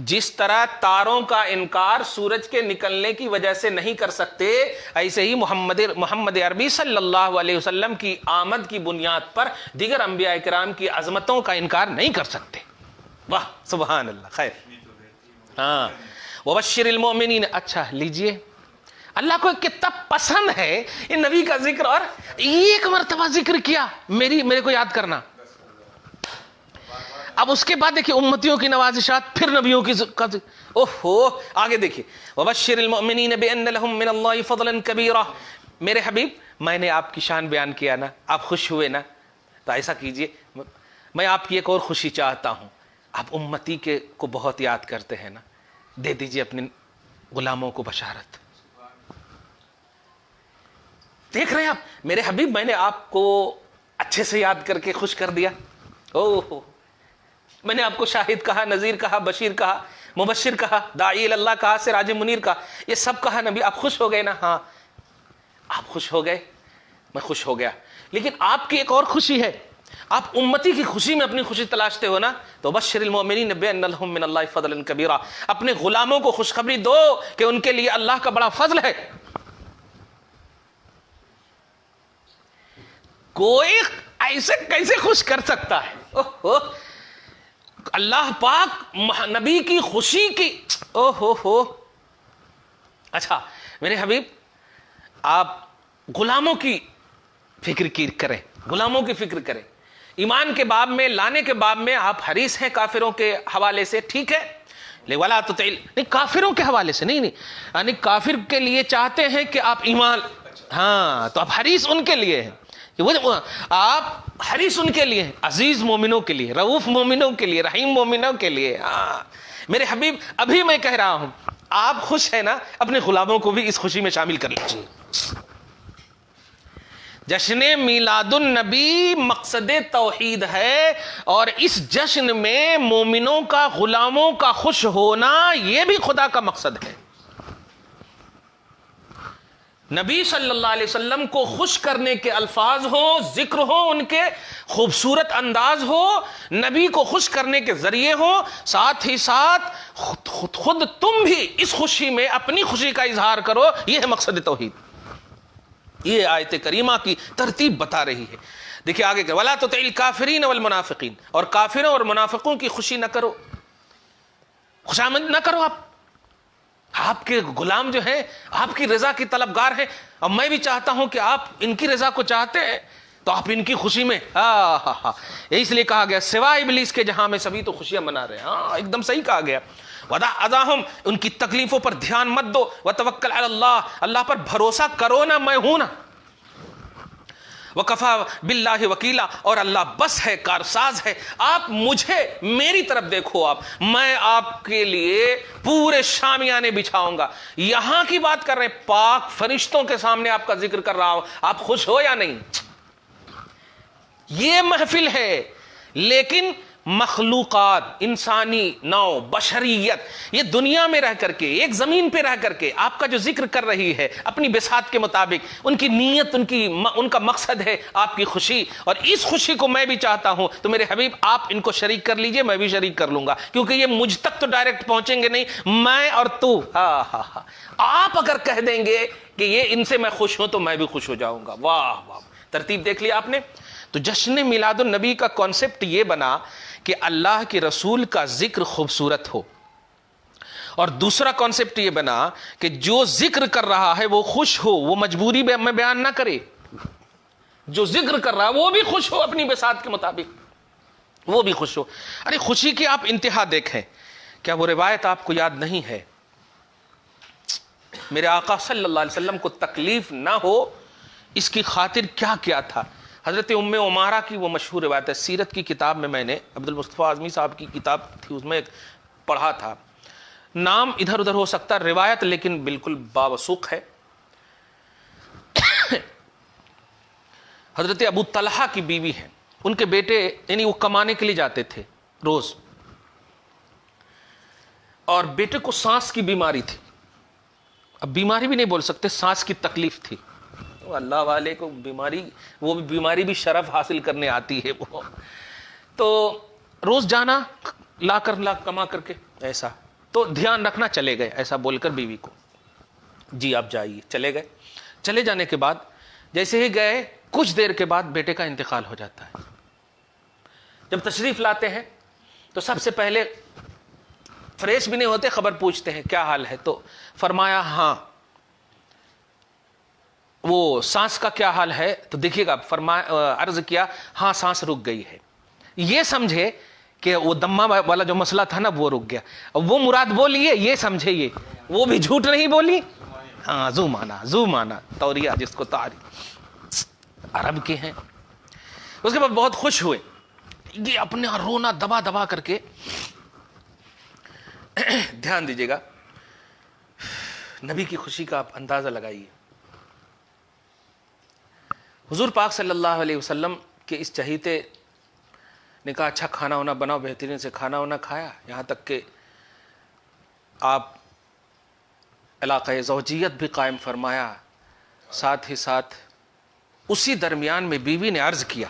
جس طرح تاروں کا انکار سورج کے نکلنے کی وجہ سے نہیں کر سکتے، ایسے ہی محمد عربی صلی اللہ علیہ وسلم کی آمد کی بنیاد پر دیگر انبیاء کرام کی عظمتوں کا انکار نہیں کر سکتے. واہ سبحان اللہ. خیر، ہاں، وبشر المؤمنین. اچھا لیجئے، اللہ کو کتنا پسند ہے یہ نبی کا ذکر، اور ایک مرتبہ ذکر کیا میرے کو یاد کرنا. اب اس کے بعد دیکھیے امتیوں کی نوازشات، پھر نبیوں کی اوہو آگے دیکھیے. وبشر المؤمنین بان لهم من اللہ فضلا کبیرا. میرے حبیب، میں نے آپ کی شان بیان کیا نا، آپ خوش ہوئے نا، تو ایسا کیجئے، میں آپ کی ایک اور خوشی چاہتا ہوں. آپ امتی کو بہت یاد کرتے ہیں نا، دے دیجئے اپنے غلاموں کو بشارت. دیکھ رہے ہیں آپ میرے حبیب، میں نے آپ کو اچھے سے یاد کر کے خوش کر دیا. اوہ، میں نے آپ کو شاہد کہا، نذیر کہا، بشیر کہا، مبشر کہا، داعی اللہ کہا، سراج منیر کہا، یہ سب کہا نبی. آپ خوش ہو گئے نا؟ ہاں، آپ خوش ہو گئے، میں خوش ہو گیا. لیکن آپ کی ایک اور خوشی ہے، آپ امتی کی خوشی میں اپنی خوشی تلاشتے ہو نا. تو بشر المؤمنین بان لهم من اللہ فضلا کبیرا. اپنے غلاموں کو خوشخبری دو کہ ان کے لیے اللہ کا بڑا فضل ہے. کوئی ایسے کیسے خوش کر سکتا ہے؟ اللہ پاک نبی کی خوشی کی. اوہو. اچھا میرے حبیب، آپ غلاموں کی فکر کریں، غلاموں کی فکر کریں. ایمان کے باب میں، لانے کے باب میں آپ حریص ہیں کافروں کے حوالے سے، ٹھیک ہے، ولا تطع، نہیں کافروں کے حوالے سے نہیں، یعنی کافر کے لیے چاہتے ہیں کہ آپ ایمان، ہاں تو آپ حریص ان کے لیے ہیں، آپ حریص ان کے لیے ہیں، عزیز مومنوں کے لیے، رؤوف مومنوں کے لیے، رحیم مومنوں کے لیے. ہاں میرے حبیب، ابھی میں کہہ رہا ہوں آپ خوش ہیں نا، اپنے غلاموں کو بھی اس خوشی میں شامل کر لیجیے. جشن میلاد النبی مقصد توحید ہے، اور اس جشن میں مومنوں کا، غلاموں کا خوش ہونا یہ بھی خدا کا مقصد ہے۔ نبی صلی اللہ علیہ وسلم کو خوش کرنے کے الفاظ ہوں، ذکر ہو، ان کے خوبصورت انداز ہو، نبی کو خوش کرنے کے ذریعے ہو، ساتھ ہی ساتھ خود تم بھی اس خوشی میں اپنی خوشی کا اظہار کرو، یہ ہے مقصد توحید۔ یہ آیت کریمہ کی ترتیب بتا رہی ہے۔ دیکھیں آگے کہ وَلَا تُطِعِ الْكَافِرِينَ وَالْمُنَافِقِينَ، اور کافروں اور منافقوں کی خوشی نہ کرو، خوشامد نہ کرو۔ آپ کے غلام جو ہیں آپ کی رضا کی طلبگار ہیں، اب میں بھی چاہتا ہوں کہ آپ ان کی رضا کو چاہتے ہیں تو آپ ان کی خوشی میں اس لیے کہا گیا سوائے ابلیس کے جہاں میں سبھی تو خوشیاں منا رہے ہیں۔ ہاں ایک دم صحیح کہا گیا۔ وَدَعْ أَذَاهُمْ، ان کی تکلیفوں پر دھیان مت دو، وَتَوَكَّلْ عَلَى اللَّهِ، اللہ پر بھروسہ کرو نا، میں ہوں نا، وَكَفَى بِاللَّهِ وَكِيلًا، اور اللہ بس ہے، کارساز ہے۔ آپ مجھے، میری طرف دیکھو، آپ، میں آپ کے لیے پورے شامیانے بچھاؤں گا۔ یہاں کی بات کر رہے ہیں، پاک فرشتوں کے سامنے آپ کا ذکر کر رہا ہوں، آپ خوش ہو یا نہیں؟ یہ محفل ہے، لیکن مخلوقات، انسانی نوع، بشریت، یہ دنیا میں رہ کر کے، ایک زمین پہ رہ کر کے آپ کا جو ذکر کر رہی ہے اپنی بساط کے مطابق، ان کی نیت، ان کا مقصد ہے آپ کی خوشی، اور اس خوشی کو میں بھی چاہتا ہوں، تو میرے حبیب آپ ان کو شریک کر لیجئے، میں بھی شریک کر لوں گا، کیونکہ یہ مجھ تک تو ڈائریکٹ پہنچیں گے نہیں، میں اور تو۔ آپ اگر کہہ دیں گے کہ یہ ان سے میں خوش ہوں تو میں بھی خوش ہو جاؤں گا۔ واہ واہ، ترتیب دیکھ لیا آپ نے۔ تو جشن میلاد النبی کا کانسیپٹ یہ بنا کہ اللہ کے رسول کا ذکر خوبصورت ہو، اور دوسرا کانسیپٹ یہ بنا کہ جو ذکر کر رہا ہے وہ خوش ہو، وہ مجبوری میں بیان نہ کرے، جو ذکر کر رہا ہے وہ بھی خوش ہو اپنی بساط کے مطابق، وہ بھی خوش ہو۔ ارے خوشی کی آپ انتہا دیکھیں، کیا وہ روایت آپ کو یاد نہیں ہے؟ میرے آقا صلی اللہ علیہ وسلم کو تکلیف نہ ہو اس کی خاطر کیا کیا تھا۔ حضرت ام عمارہ کی وہ مشہور روایت ہے، سیرت کی کتاب میں نے عبد المصطفیٰ اعظمی صاحب کی کتاب تھی، اس میں پڑھا تھا، نام ادھر ادھر ہو سکتا روایت لیکن بالکل باوثوق ہے۔ حضرت ابو طلحہ کی بیوی ہے، ان کے بیٹے یعنی وہ کمانے کے لیے جاتے تھے روز، اور بیٹے کو سانس کی بیماری تھی، اب بیماری بھی نہیں بول سکتے، سانس کی تکلیف تھی۔ اللہ والے کو بیماری، وہ بیماری بھی شرف حاصل کرنے آتی ہے، وہ تو روز جانا، لا کما کر کے، ایسا تو دھیان رکھنا، چلے گئے ایسا بول کر بیوی کو، جی آپ جائیے، چلے گئے۔ چلے جانے کے بعد جیسے ہی گئے کچھ دیر کے بعد بیٹے کا انتقال ہو جاتا ہے۔ جب تشریف لاتے ہیں تو سب سے پہلے فریش بھی نہیں ہوتے، خبر پوچھتے ہیں کیا حال ہے، تو فرمایا ہاں وہ سانس کا کیا حال ہے، تو دیکھیے گا، عرض کیا ہاں سانس رک گئی ہے، یہ سمجھے کہ وہ دمہ والا جو مسئلہ تھا نا وہ رک گیا، وہ مراد بولی ہے، یہ سمجھے یہ وہ بھی جھوٹ نہیں بولی، ہاں زو مانا توریہ جس کو تاری عرب کے ہیں۔ اس کے بعد بہت خوش ہوئے، یہ اپنے رونا دبا دبا کر کے، دھیان دیجیے گا نبی کی خوشی کا آپ اندازہ لگائیے۔ حضور پاک صلی اللہ علیہ وسلم کے اس چہیتے نے کہا اچھا کھانا وانا بناؤ، بہترین سے کھانا وانا کھایا، یہاں تک کہ آپ علاقہ زوجیت بھی قائم فرمایا، ساتھ ہی ساتھ اسی درمیان میں بیوی نے عرض کیا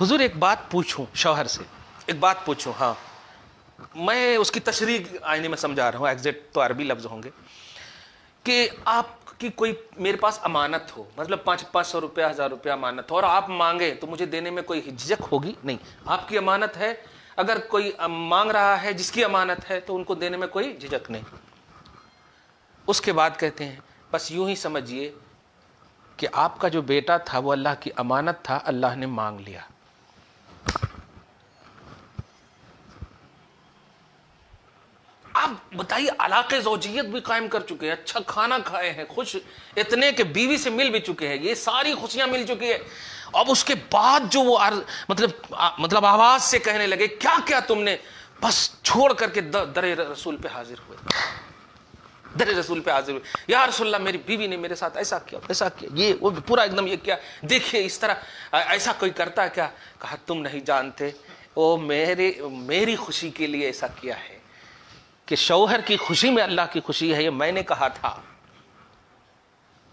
حضور ایک بات پوچھوں، شوہر سے ایک بات پوچھوں، ہاں میں اس کی تشریح آئینے میں سمجھا رہا ہوں، ایگزیکٹ تو عربی لفظ ہوں گے، کہ آپ کی کوئی میرے پاس امانت ہو، مطلب 500 روپیہ 1000 روپیہ امانت ہو، اور آپ مانگے تو مجھے دینے میں کوئی ہچک ہوگی نہیں؟ آپ کی امانت ہے، اگر کوئی مانگ رہا ہے جس کی امانت ہے تو ان کو دینے میں کوئی جھجک نہیں۔ اس کے بعد کہتے ہیں بس یوں ہی سمجھیے کہ آپ کا جو بیٹا تھا وہ اللہ کی امانت تھا، اللہ نے مانگ لیا۔ آپ بتائیے، علاقے زوجیت بھی قائم کر چکے ہیں، اچھا کھانا کھائے ہیں، خوش اتنے کہ بیوی سے مل بھی چکے ہیں، یہ ساری خوشیاں مل چکی ہیں، اب اس کے بعد جو وہ مطلب آواز سے کہنے لگے کیا کیا تم نے، بس چھوڑ کر کے در رسول پہ حاضر ہوئے۔ در رسول پہ حاضر ہوئے, یا رسول اللہ میری بیوی نے میرے ساتھ ایسا کیا ایسا کیا, یہ وہ پورا ایک دم یہ کیا, دیکھیے اس طرح ایسا کوئی کرتا ہے کیا؟ کہا تم نہیں جانتے وہ میری خوشی کے لیے ایسا کیا ہے, کہ شوہر کی خوشی میں اللہ کی خوشی ہے, یہ میں نے کہا تھا.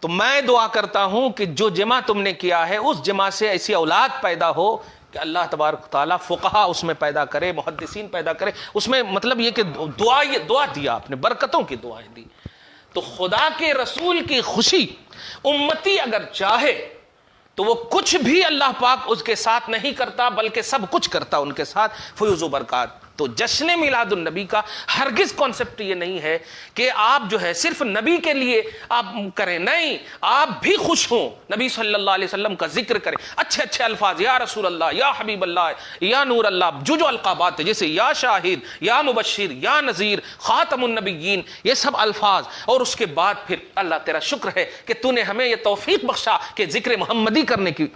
تو میں دعا کرتا ہوں کہ جو جمع تم نے کیا ہے اس جمع سے ایسی اولاد پیدا ہو کہ اللہ تبارک تعالیٰ فقہا اس میں پیدا کرے, محدثین پیدا کرے اس میں. مطلب یہ کہ دعا دیا آپ نے, برکتوں کی دعائیں دی. تو خدا کے رسول کی خوشی امتی اگر چاہے تو وہ کچھ بھی اللہ پاک اس کے ساتھ نہیں کرتا بلکہ سب کچھ کرتا ان کے ساتھ, فیوز و برکات. تو جشن میلاد النبی کا ہرگز کانسیپٹ یہ نہیں ہے کہ آپ جو ہے صرف نبی کے لیے آپ کریں, نہیں, آپ بھی خوش ہوں, نبی صلی اللہ علیہ وسلم کا ذکر کریں, اچھے اچھے الفاظ, یا رسول اللہ, یا حبیب اللہ, یا نور اللہ, جو القابات ہے جیسے یا شاہد, یا مبشر, یا نذیر, خاتم النبیین, یہ سب الفاظ. اور اس کے بعد پھر اللہ تیرا شکر ہے کہ تو نے ہمیں یہ توفیق بخشا کہ ذکر محمدی کرنے کی,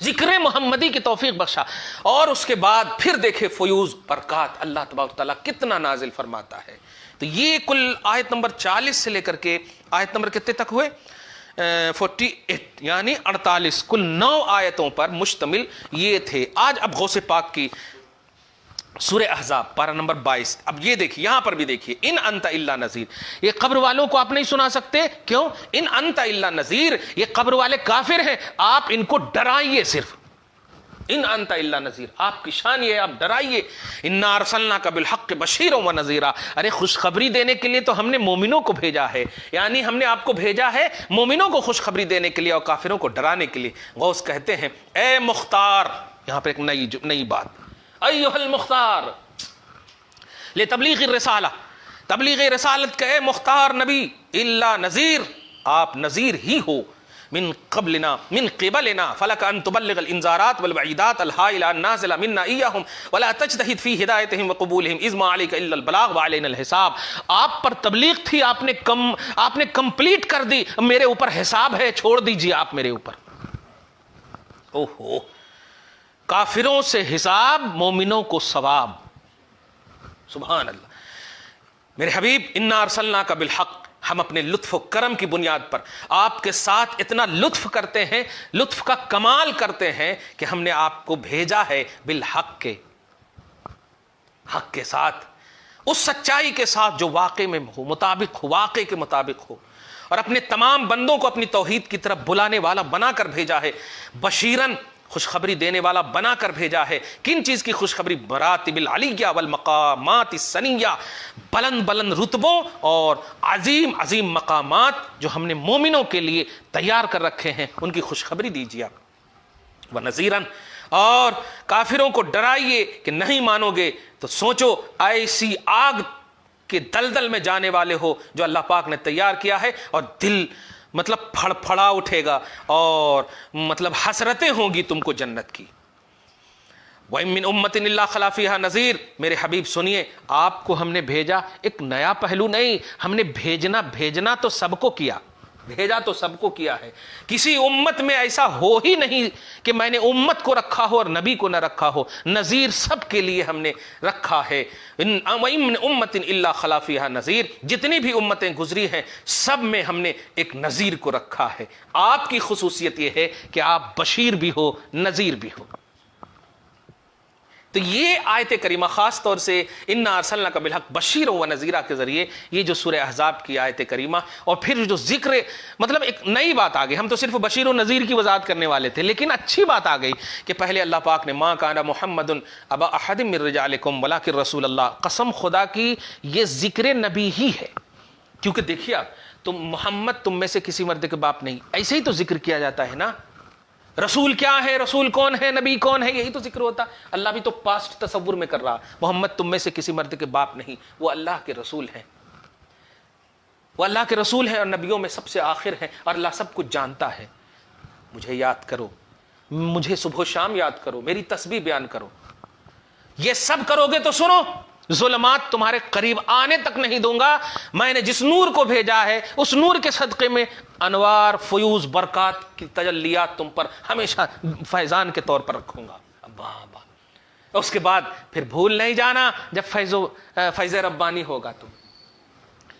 ذکر محمدی کی توفیق بخشا. اور اس کے بعد پھر دیکھے فیوز برکات اللہ تبارک تعالیٰ کتنا نازل فرماتا ہے. تو یہ کل آیت نمبر 40 سے لے کر کے آیت نمبر کتنے تک ہوئے, 48 یعنی 48, کل 9 آیتوں پر مشتمل یہ تھے. آج اب غوث پاک کی سورہ احزاب پارہ نمبر 22. اب یہ دیکھیے, یہاں پر بھی دیکھیے, ان انت الا نذیر. یہ قبر والوں کو آپ نہیں سنا سکتے, کیوں؟ ان انت الا نذیر, یہ قبر والے کافر ہیں, آپ ان کو ڈرائیے صرف. ان انت الا نذیر, آپ کی شان یہ ہے آپ ڈرائیے. انا ارسلناک بالحق بشیرا ونذیرا, ارے خوشخبری دینے کے لیے تو ہم نے مومنوں کو بھیجا ہے, یعنی ہم نے آپ کو بھیجا ہے مومنوں کو خوشخبری دینے کے لیے اور کافروں کو ڈرانے کے لیے. غوث کہتے ہیں اے مختار, یہاں پر ایک نئی بات, ایھا المختار لتبلیغ الرسالہ, تبلیغ رسالت کا اے مختار نبی, الا نذیر, آپ نذیر ہی ہو, من قبلنا فلک ان تبلغ الانذارات والوعیدات الحائلہ النازلہ منا ایہم ولا تجتہد فی ہدایتہم وقبولہم اذ ما علیک الا البلاغ وعلینا الحساب. آپ پر تبلیغ تھی, آپ نے کمپلیٹ کر دی, میرے اوپر حساب ہے, چھوڑ دیجیے آپ میرے اوپر. اوہو, کافروں سے حساب, مومنوں کو ثواب. سبحان اللہ. میرے حبیب انا ارسلناک بالحق, ہم اپنے لطف و کرم کی بنیاد پر آپ کے ساتھ اتنا لطف کرتے ہیں, لطف کا کمال کرتے ہیں کہ ہم نے آپ کو بھیجا ہے بالحق کے, حق کے ساتھ, اس سچائی کے ساتھ جو واقع میں ہو, مطابق ہو, واقع کے مطابق ہو, اور اپنے تمام بندوں کو اپنی توحید کی طرف بلانے والا بنا کر بھیجا ہے, بشیرن, خوشخبری دینے والا بنا کر بھیجا ہے. کن چیز کی خوشخبری؟ مراتب العلیہ والمقامات السنیہ, بلند بلند رتبوں اور عظیم عظیم مقامات جو ہم نے مومنوں کے لیے تیار کر رکھے ہیں, ان کی خوشخبری دیجیے آپ. ونذیرن, اور کافروں کو ڈرائیے کہ نہیں مانو گے تو سوچو ایسی آگ کے دلدل میں جانے والے ہو جو اللہ پاک نے تیار کیا ہے, اور دل مطلب پھڑ پھڑا اٹھے گا, اور مطلب حسرتیں ہوں گی تم کو جنت کی. وَإِن مِّنْ أُمَّةٍ إِلَّا خَلَا فِيهَا نَذِيرٌ, میرے حبیب سنیے, آپ کو ہم نے بھیجا ایک نیا پہلو نہیں, ہم نے بھیجنا تو سب کو کیا, بھیجا تو سب کو کیا ہے. کسی امت میں ایسا ہو ہی نہیں کہ میں نے امت کو رکھا ہو اور نبی کو نہ رکھا ہو, نذیر سب کے لیے ہم نے رکھا ہے. وَإِن مِّنْ أُمَّةٍ إِلَّا خَلَا فِيهَا نَذِيرٌ, جتنی بھی امتیں گزری ہیں سب میں ہم نے ایک نذیر کو رکھا ہے. آپ کی خصوصیت یہ ہے کہ آپ بشیر بھی ہو, نذیر بھی ہو. تو یہ آیت کریمہ خاص طور سے انا ارسلناک بالحق بشیر و نذیرہ کے ذریعے, یہ جو سورہ احزاب کی آیت کریمہ, اور پھر جو ذکر, مطلب ایک نئی بات آ گئی. ہم تو صرف بشیر و نذیر کی وضاحت کرنے والے تھے, لیکن اچھی بات آ گئی کہ پہلے اللہ پاک نے ما کان محمد ابا احد من رجالکم ولکن رسول اللہ, قسم خدا کی یہ ذکر نبی ہی ہے, کیونکہ دیکھیے تم محمد تم میں سے کسی مرد کے باپ نہیں, ایسے ہی تو ذکر کیا جاتا ہے نا. رسول کیا ہے, رسول کون ہے, نبی کون ہے, یہی تو ذکر ہوتا. اللہ بھی تو پاسٹ تصور میں کر رہا, محمد تم میں سے کسی مرد کے باپ نہیں, وہ اللہ کے رسول ہیں, وہ اللہ کے رسول ہیں اور نبیوں میں سب سے آخر ہیں, اور اللہ سب کچھ جانتا ہے. مجھے یاد کرو, مجھے صبح و شام یاد کرو, میری تسبیح بیان کرو. یہ سب کرو گے تو سنو, ظلمات تمہارے قریب آنے تک نہیں دوں گا. میں نے جس نور کو بھیجا ہے اس نور کے صدقے میں انوار, فیوز, برکات کی تجلیات تم پر ہمیشہ فیضان کے طور پر رکھوں گا. اس کے بعد پھر بھول نہیں جانا جب فیض ربانی ہوگا. تم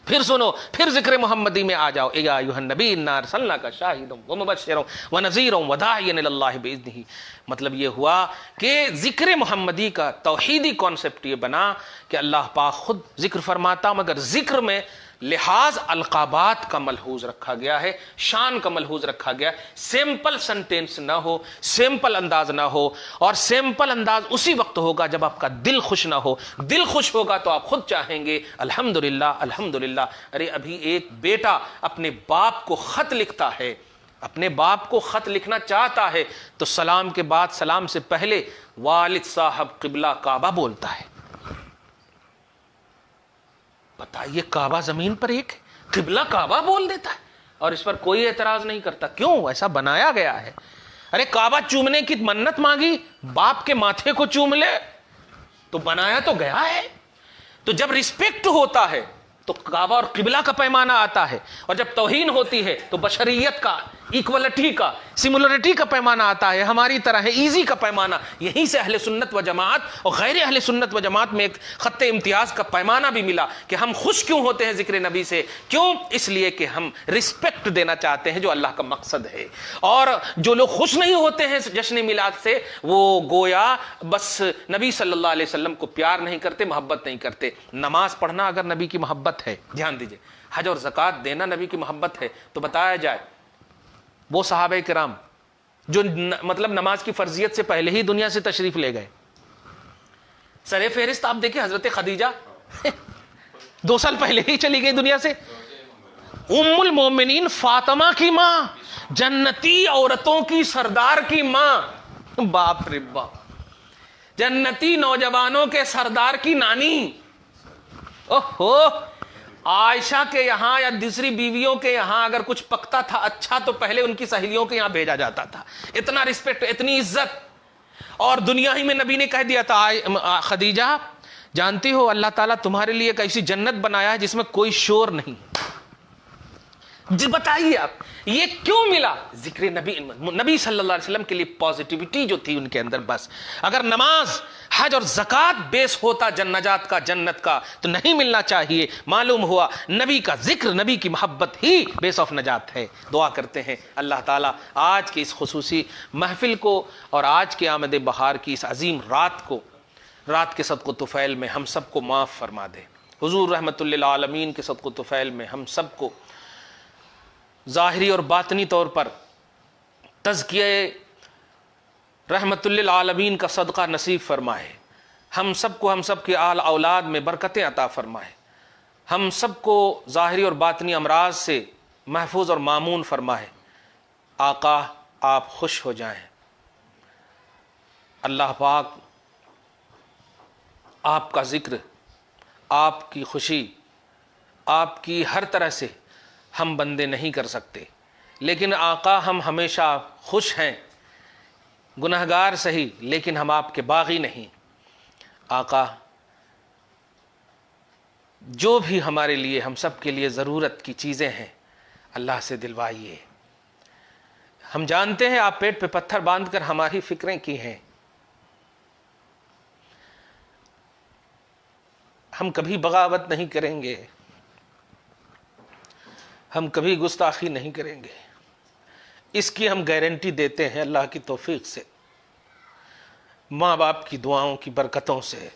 پھر سنو، پھر ذکر محمدی میں آ جاؤ، یا ایھا النبی انا ارسلناک شاہدا ومبشرا ونذیرا وداعیا الی اللہ باذنہ۔ مطلب یہ ہوا کہ ذکر محمدی کا توحیدی کانسیپٹ یہ بنا کہ اللہ پاک خود ذکر فرماتا، مگر ذکر میں لحاظ القابات کا ملحوظ رکھا گیا ہے، شان کا ملحوظ رکھا گیا ہے، سمپل سنٹینس نہ ہو، سمپل انداز نہ ہو، اور سمپل انداز اسی وقت ہوگا جب آپ کا دل خوش نہ ہو۔ دل خوش ہوگا تو آپ خود چاہیں گے الحمدللہ الحمدللہ۔ ارے ابھی ایک بیٹا اپنے باپ کو خط لکھتا ہے، اپنے باپ کو خط لکھنا چاہتا ہے تو سلام کے بعد، سلام سے پہلے والد صاحب قبلہ کعبہ بولتا ہے۔ بتائیے، کعبہ زمین پر ایک قبلہ کعبہ بول دیتا ہے اور اس پر کوئی اعتراض نہیں کرتا، کیوں؟ ایسا بنایا گیا ہے۔ ارے کعبہ چومنے کی منت مانگی، باپ کے ماتھے کو چوم لے، تو بنایا تو گیا ہے۔ تو جب رسپیکٹ ہوتا ہے تو کعبہ اور قبلہ کا پیمانہ آتا ہے، اور جب توہین ہوتی ہے تو بشریت کا، ایکوالٹی کا، سملرٹی کا پیمانہ آتا ہے، ہماری طرح ہے، ایزی کا پیمانہ۔ یہیں سے اہل سنت و جماعت اور غیر اہل سنت و جماعت میں ایک خط امتیاز کا پیمانہ بھی ملا کہ ہم خوش کیوں ہوتے ہیں ذکر نبی سے؟ کیوں؟ اس لیے کہ ہم رسپیکٹ دینا چاہتے ہیں جو اللہ کا مقصد ہے، اور جو لوگ خوش نہیں ہوتے ہیں جشن میلاد سے، وہ گویا بس نبی صلی اللہ علیہ وسلم کو پیار نہیں کرتے، محبت نہیں کرتے۔ نماز پڑھنا اگر نبی کی محبت ہے، دھیان دیجئے، حج اور زکوٰۃ دینا نبی کی محبت ہے، تو بتایا جائے وہ صحابہ کرام جو مطلب نماز کی فرضیت سے پہلے ہی دنیا سے تشریف لے گئے، سر فہرست آپ دیکھیں، حضرت خدیجہ 2 سال پہلے ہی چلی گئی دنیا سے، ام المومنین فاطمہ کی ماں، جنتی عورتوں کی سردار کی ماں، باپ رے باپ، جنتی نوجوانوں کے سردار کی نانی، اوہو، عائشہ کے یہاں یا دوسری بیویوں کے یہاں اگر کچھ پکتا تھا اچھا تو پہلے ان کی سہیلیوں کے یہاں بھیجا جاتا تھا۔ اتنا رسپیکٹ، اتنی عزت، اور دنیا ہی میں نبی نے کہہ دیا تھا خدیجہ جانتی ہو اللہ تعالیٰ تمہارے لیے ایک ایسی جنت بنایا ہے جس میں کوئی شور نہیں۔ بتائیے آپ یہ کیوں ملا؟ ذکر نبی صلی اللہ علیہ وسلم کے لیے پازیٹیوٹی جو تھی ان کے اندر۔ بس اگر نماز، حج اور زکوٰۃ بیس ہوتا نجات کا، جنت کا، تو نہیں ملنا چاہیے۔ معلوم ہوا نبی کا ذکر، نبی کی محبت ہی بیس آف نجات ہے۔ دعا کرتے ہیں اللہ تعالیٰ آج کی اس خصوصی محفل کو اور آج کے آمد بہار کی اس عظیم رات کے صدق و طفیل میں ہم سب کو معاف فرما دے۔ حضور رحمت للعالمین کے صدق و طفیل میں ہم سب کو ظاہری اور باطنی طور پر تزکیہ رحمت للعالمین کا صدقہ نصیب فرمائے، ہم سب کو، ہم سب کے آل اولاد میں برکتیں عطا فرمائے، ہم سب کو ظاہری اور باطنی امراض سے محفوظ اور مامون فرمائے۔ آقا آپ خوش ہو جائیں، اللہ پاک آپ کا ذکر، آپ کی خوشی، آپ کی ہر طرح سے ہم بندے نہیں کر سکتے، لیکن آقا ہم ہمیشہ خوش ہیں، گنہگار سہی لیکن ہم آپ کے باغی نہیں۔ آقا جو بھی ہمارے لیے، ہم سب کے لیے ضرورت کی چیزیں ہیں اللہ سے دلوائیے۔ ہم جانتے ہیں آپ پیٹ پہ پتھر باندھ کر ہماری فکریں کی ہیں، ہم کبھی بغاوت نہیں کریں گے، ہم کبھی گستاخی نہیں کریں گے، اس کی ہم گارنٹی دیتے ہیں اللہ کی توفیق سے، ماں باپ کی دعاؤں کی برکتوں سے۔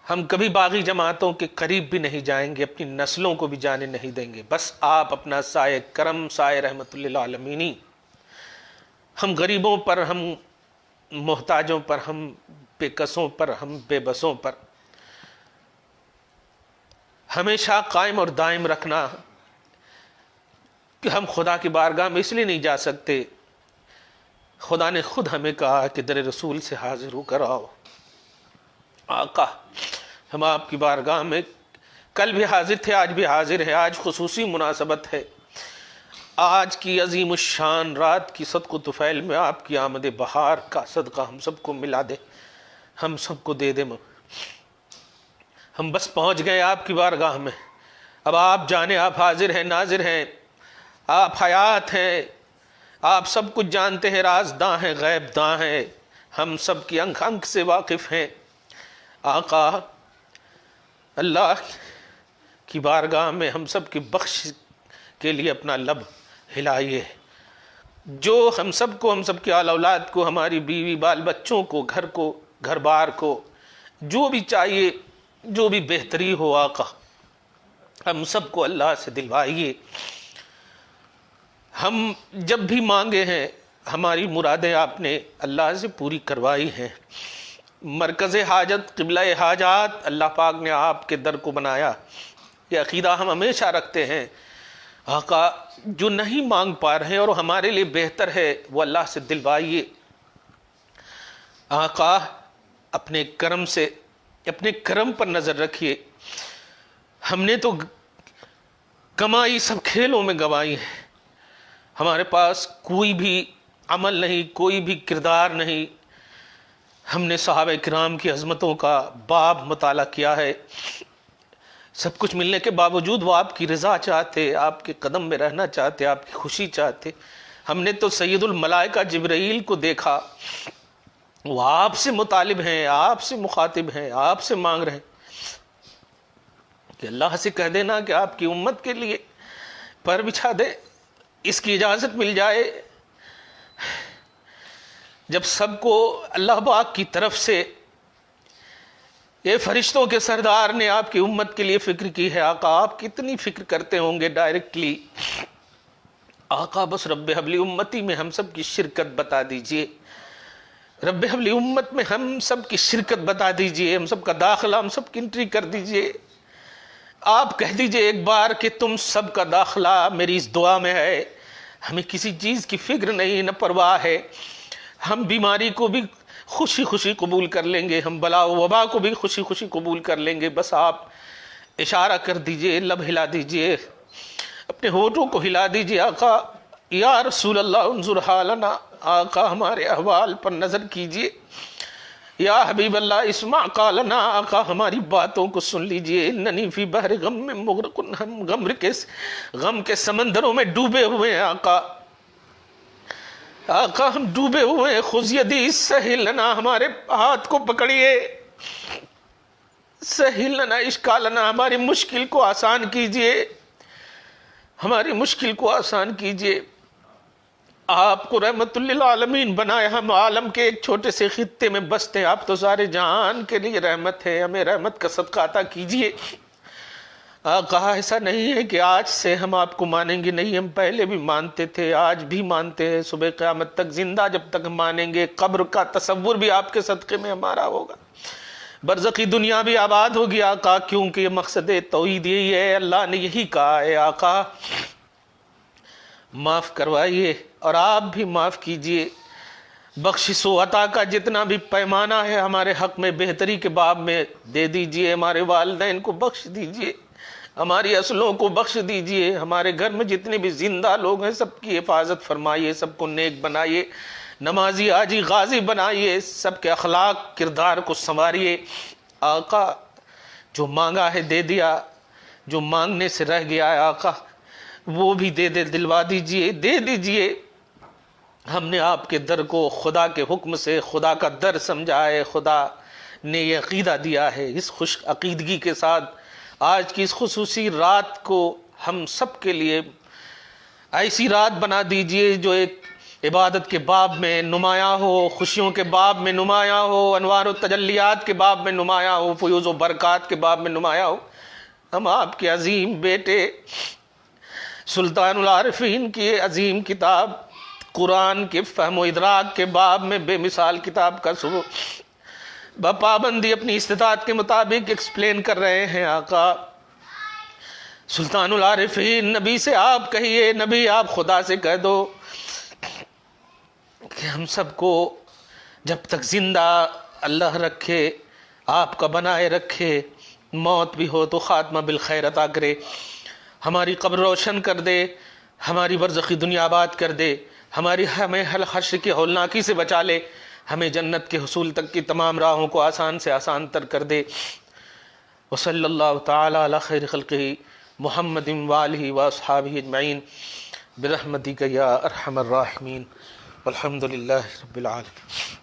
ہم کبھی باغی جماعتوں کے قریب بھی نہیں جائیں گے، اپنی نسلوں کو بھی جانے نہیں دیں گے، بس آپ اپنا سایہ کرم، سایہ رحمت للعالمینی ہم غریبوں پر، ہم محتاجوں پر، ہم بے کسوں پر، ہم بے بسوں پر ہمیشہ قائم اور دائم رکھنا، کہ ہم خدا کی بارگاہ میں اس لیے نہیں جا سکتے، خدا نے خود ہمیں کہا کہ در رسول سے حاضر ہو کر آؤ۔ آقا ہم آپ کی بارگاہ میں کل بھی حاضر تھے، آج بھی حاضر ہیں، آج خصوصی مناسبت ہے، آج کی عظیم الشان رات کی صدق و طفیل میں آپ کی آمد بہار کا صدقہ ہم سب کو ملا دے، ہم سب کو دے دے۔ ہم بس پہنچ گئے آپ کی بارگاہ میں، اب آپ جانے، آپ حاضر ہیں، ناظر ہیں، آپ حیات ہیں، آپ سب کچھ جانتے ہیں، رازداں ہیں، غیب داں ہیں، ہم سب کی انکھ انکھ سے واقف ہیں۔ آقا اللہ کی بارگاہ میں ہم سب کی بخش کے لیے اپنا لب ہلائیے. جو ہم سب کے آل اولاد کو، ہماری بیوی بال بچوں کو، گھر بار کو جو بھی چاہیے، جو بھی بہتری ہو آقا ہم سب کو اللہ سے دلوائیے. ہم جب بھی مانگے ہیں ہماری مرادیں آپ نے اللہ سے پوری کروائی ہیں. مرکز حاجت، قبلہ حاجات اللہ پاک نے آپ کے در کو بنایا. یہ عقیدہ ہم ہمیشہ رکھتے ہیں. آقا جو نہیں مانگ پا رہے ہیں اور ہمارے لیے بہتر ہے وہ اللہ سے دلوائیے. آقا اپنے کرم پر نظر رکھیے. ہم نے تو کمائی سب کھیلوں میں گنوائی ہے. ہمارے پاس کوئی بھی عمل نہیں، کوئی بھی کردار نہیں. ہم نے صحابہ کرام کی عظمتوں کا باب مطالعہ کیا ہے. سب کچھ ملنے کے باوجود وہ آپ کی رضا چاہتے، آپ کے قدم میں رہنا چاہتے، آپ کی خوشی چاہتے. ہم نے تو سید الملائکہ جبرائیل کو دیکھا، وہ آپ سے مطالب ہیں، آپ سے مخاطب ہیں، آپ سے مانگ رہے ہیں کہ اللہ سے کہہ دینا کہ آپ کی امت کے لیے پر بچھا دے. اس کی اجازت مل جائے. جب سب کو اللہ پاک کی طرف سے یہ فرشتوں کے سردار نے آپ کی امت کے لیے فکر کی ہے. آقا آپ کتنی فکر کرتے ہوں گے ڈائریکٹلی. آقا بس رب حبلی امتی میں ہم سب کی شرکت بتا دیجئے. رب حبلی امت میں ہم سب کی شرکت بتا دیجئے. ہم سب کا داخلہ، ہم سب کی انٹری کر دیجئے. آپ کہہ دیجئے ایک بار کہ تم سب کا داخلہ میری اس دعا میں ہے. ہمیں کسی چیز کی فکر نہیں، نہ پرواہ ہے. ہم بیماری کو بھی خوشی خوشی قبول کر لیں گے، ہم بلا و وبا کو بھی خوشی خوشی قبول کر لیں گے. بس آپ اشارہ کر دیجئے، لب ہلا دیجئے، اپنے ہونٹوں کو ہلا دیجئے. آقا یا رسول اللہ انظر حالنا، آقا ہمارے احوال پر نظر کیجئے. یا حبیب اللہ اسمع قالنا، آقا ہماری باتوں کو سن لیجئے. اننی فی بحر غم میں مغرق، ہم غم کے سمندروں میں ڈوبے ہوئے ہیں. آقا ہم ڈوبے ہوئے ہیں. خذ یدی سہل لنا، ہمارے ہاتھ کو پکڑیے. سہل لنا اشکالنا، ہماری مشکل کو آسان کیجئے، ہماری مشکل کو آسان کیجئے. آپ کو رحمت للعالمین بنایا، ہم عالم کے ایک چھوٹے سے خطے میں بستے ہیں. آپ تو سارے جہان کے لیے رحمت ہے. ہمیں رحمت کا صدقہ عطا کیجئے. آقا ایسا نہیں ہے کہ آج سے ہم آپ کو مانیں گے، نہیں، ہم پہلے بھی مانتے تھے، آج بھی مانتے ہیں، صبح قیامت تک زندہ جب تک مانیں گے. قبر کا تصور بھی آپ کے صدقے میں ہمارا ہوگا، برزخی دنیا بھی آباد ہوگی. آقا کیونکہ یہ مقصد توحید یہی ہے، اللہ نے یہی کہا ہے. آقا معاف کروائیے اور آپ بھی معاف کیجئے. بخشش و عطا کا جتنا بھی پیمانہ ہے ہمارے حق میں بہتری کے باب میں دے دیجئے. ہمارے والدین کو بخش دیجئے، ہماری اصلوں کو بخش دیجئے. ہمارے گھر میں جتنے بھی زندہ لوگ ہیں سب کی حفاظت فرمائیے، سب کو نیک بنائیے، نمازی حاجی غازی بنائیے، سب کے اخلاق کردار کو سنواریے. آقا جو مانگا ہے دے دیا، جو مانگنے سے رہ گیا ہے آقا وہ بھی دلوا دیجئے، دے دیجئے. ہم نے آپ کے در کو خدا کے حکم سے خدا کا در سمجھا ہے، خدا نے یہ عقیدہ دیا ہے. اس خوش عقیدگی کے ساتھ آج کی اس خصوصی رات کو ہم سب کے لیے ایسی رات بنا دیجئے جو ایک عبادت کے باب میں نمایاں ہو، خوشیوں کے باب میں نمایاں ہو، انوار و تجلیات کے باب میں نمایاں ہو، فیوز و برکات کے باب میں نمایاں ہو. ہم آپ کے عظیم بیٹے سلطان العارفین کی عظیم کتاب قرآن کے فہم و ادراک کے باب میں بے مثال کتاب کا بپابندی اپنی استطاعت کے مطابق ایکسپلین کر رہے ہیں. آقا سلطان العارفین نبی سے آپ کہیے، نبی آپ خدا سے کہہ دو کہ ہم سب کو جب تک زندہ اللہ رکھے، آپ کا بنائے رکھے، موت بھی ہو تو خاتمہ بالخیر عطا کرے، ہماری قبر روشن کر دے، ہماری برزخی دنیا آباد کر دے، ہمیں حشر کی ہولناکی سے بچا لے، ہمیں جنت کے حصول تک کی تمام راہوں کو آسان سے آسان تر کر دے. وصلی اللہ تعالی علی خیر خلقہ محمد وآلہ واصحابہ اجمعین برحمتک یا ارحم الراحمین والحمد للہ رب العالمین.